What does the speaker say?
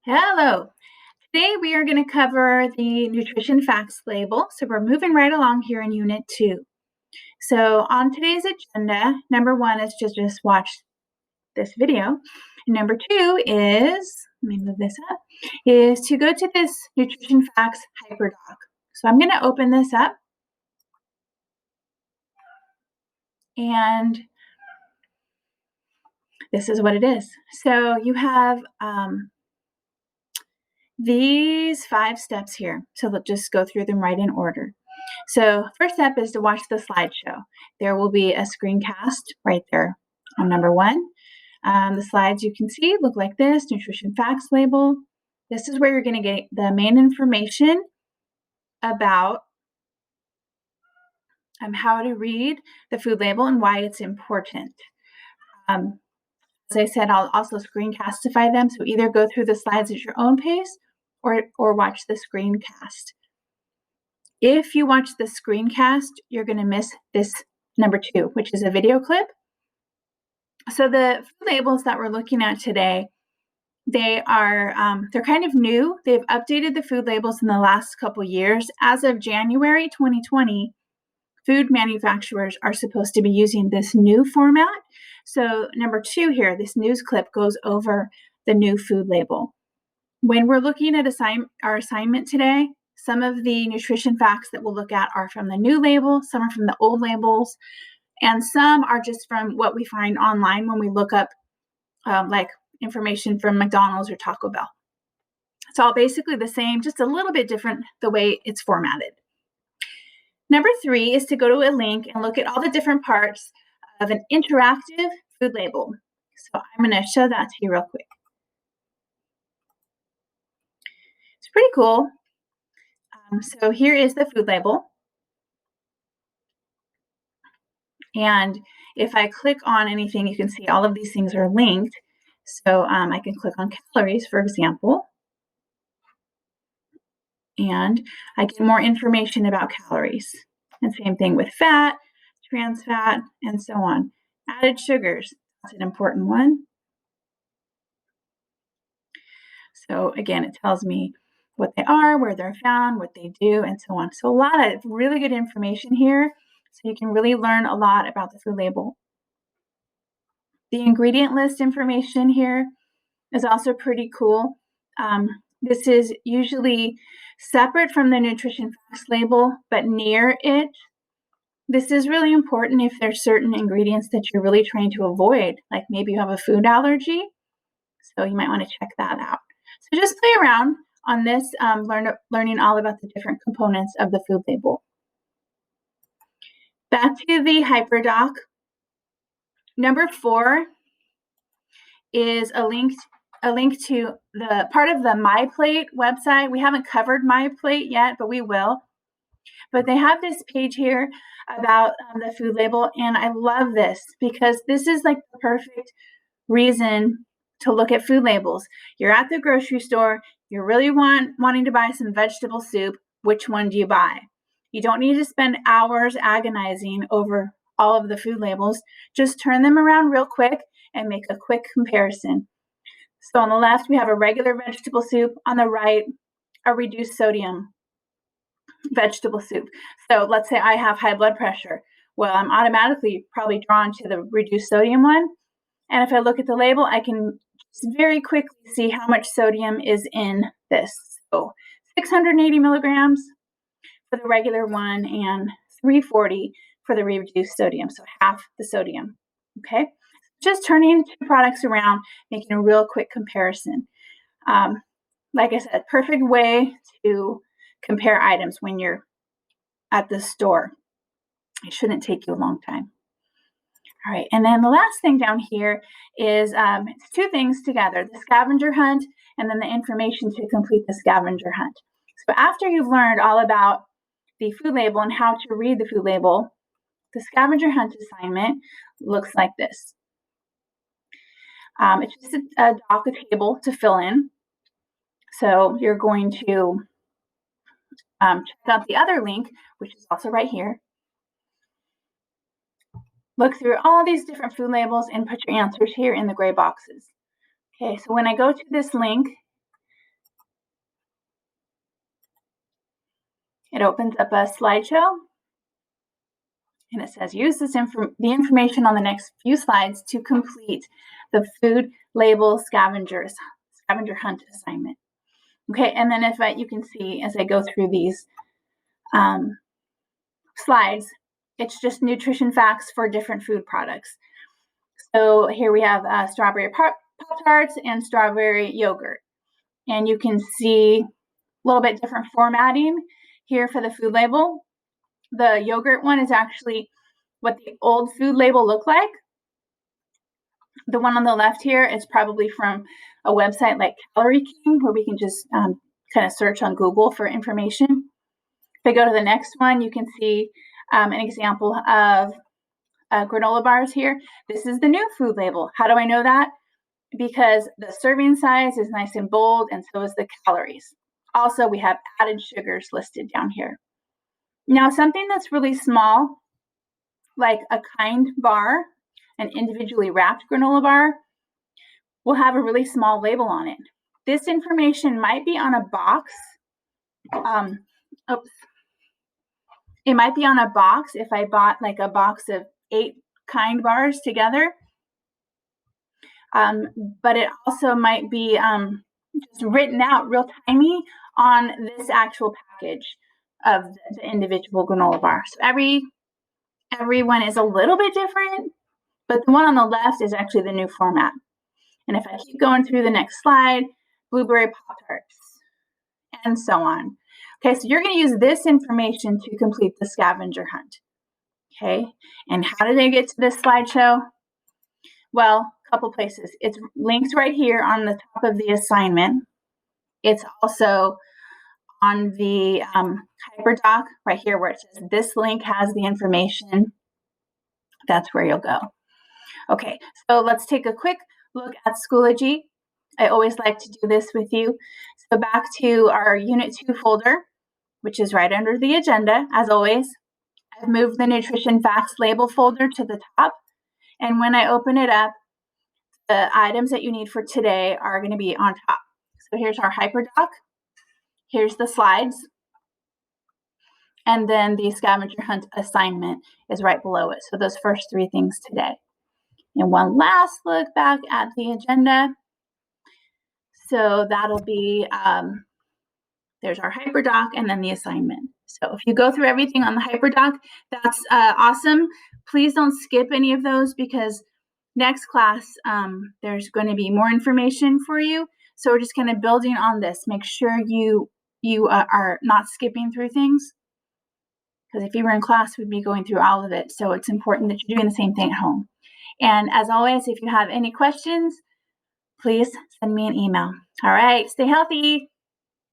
Hello. Today we are going to cover the nutrition facts label. So we're moving right along here in Unit 2. So on today's agenda, number 1 is to just watch this video. And number 2 is, let me move this up, is to go to this nutrition facts Hyperdoc. So I'm going to open this up. And this is what it is. So you have these 5 steps here. So let's just go through them right in order. So first step is to watch the slideshow. There will be a screencast right there on number 1. The slides you can see look like this, nutrition facts label. This is where you're going to get the main information about how to read the food label and why it's important. As I said, I'll also screencastify them, so either go through the slides at your own pace or watch the screencast. If you watch the screencast, you're going to miss this number 2, which is a video clip. So the food labels that we're looking at today, they're kind of new. They've updated the food labels in the last couple years. As of January 2020, food manufacturers are supposed to be using this new format. So number 2 here, this news clip goes over the new food label. When we're looking at our assignment today, some of the nutrition facts that we'll look at are from the new label, some are from the old labels, and some are just from what we find online when we look up like information from McDonald's or Taco Bell. It's all basically the same, just a little bit different the way it's formatted. Number 3 is to go to a link and look at all the different parts of an interactive food label. So I'm going to show that to you real quick. It's pretty cool. So here is the food label. And if I click on anything, you can see all of these things are linked. So I can click on calories, for example. And I get more information about calories. And same thing with fat, trans fat, and so on. Added sugars, that's an important one. So again, it tells me what they are, where they're found, what they do, and so on. So a lot of really good information here. So you can really learn a lot about the food label. The ingredient list information here is also pretty cool. This is usually separate from the nutrition facts label, but near it. This is really important if there's certain ingredients that you're really trying to avoid, like maybe you have a food allergy, so you might want to check that out. So just play around on this, learning all about the different components of the food label. Back to the Hyperdoc. Number 4 is a link to the part of the MyPlate website. We haven't covered MyPlate yet, but we will. But they have this page here about the food label, and I love this because this is like the perfect reason to look at food labels. You're at the grocery store, you're really wanting to buy some vegetable soup. Which one do you buy? You don't need to spend hours agonizing over all of the food labels. Just turn them around real quick and make a quick comparison. So on the left, we have a regular vegetable soup. On the right, a reduced sodium vegetable soup. So let's say I have high blood pressure. Well, I'm automatically probably drawn to the reduced sodium one. And if I look at the label, I can very quickly see how much sodium is in this. So 680 milligrams for the regular one and 340 for the reduced sodium, so half the sodium. Okay, just turning two products around, making a real quick comparison. Like I said, perfect way to compare items when you're at the store. It shouldn't take you a long time. All right, and then the last thing down here is it's 2 things together, the scavenger hunt and then the information to complete the scavenger hunt. So after you've learned all about the food label and how to read the food label, the scavenger hunt assignment looks like this. It's just a doc, a table to fill in. So you're going to check out the other link, which is also right here. Look through all these different food labels and put your answers here in the gray boxes. Okay, so when I go to this link, It opens up a slideshow, and it says, use the information on the next few slides to complete the food label scavenger hunt assignment. Okay, and then you can see as I go through these slides, it's just nutrition facts for different food products. So here we have strawberry Pop-Tarts and strawberry yogurt. And you can see a little bit different formatting here for the food label. The yogurt one is actually what the old food label looked like. The one on the left here is probably from a website like Calorie King, where we can just kind of search on Google for information. If I go to the next one, you can see an example of granola bars here. This is the new food label. How do I know that? Because the serving size is nice and bold, and so is the calories. Also, we have added sugars listed down here. Now, something that's really small, like a Kind bar, an individually wrapped granola bar, will have a really small label on it. This information might be on a box. It might be on a box if I bought like a box of 8 Kind bars together. But it also might be just written out real tiny on this actual package of the individual granola bar. So everyone is a little bit different, but the one on the left is actually the new format. And if I keep going through the next slide, blueberry Pop-Tarts, and so on. Okay, so you're going to use this information to complete the scavenger hunt. Okay, and how did I get to this slideshow? Well, a couple places. It's linked right here on the top of the assignment. It's also on the Hyperdoc right here where it says this link has the information. That's where you'll go. Okay, so let's take a quick look at Schoology. I always like to do this with you. So back to our Unit 2 folder, which is right under the agenda, as always. I've moved the Nutrition Facts label folder to the top. And when I open it up, the items that you need for today are going to be on top. So here's our Hyperdoc. Here's the slides. And then the scavenger hunt assignment is right below it. So those first 3 things today. And one last look back at the agenda. So that'll be, there's our Hyperdoc and then the assignment. So if you go through everything on the Hyperdoc, that's awesome. Please don't skip any of those because next class, there's going to be more information for you. So we're just kind of building on this. Make sure you are not skipping through things. Because if you were in class, we'd be going through all of it. So it's important that you're doing the same thing at home. And as always, if you have any questions, please send me an email. All right, stay healthy.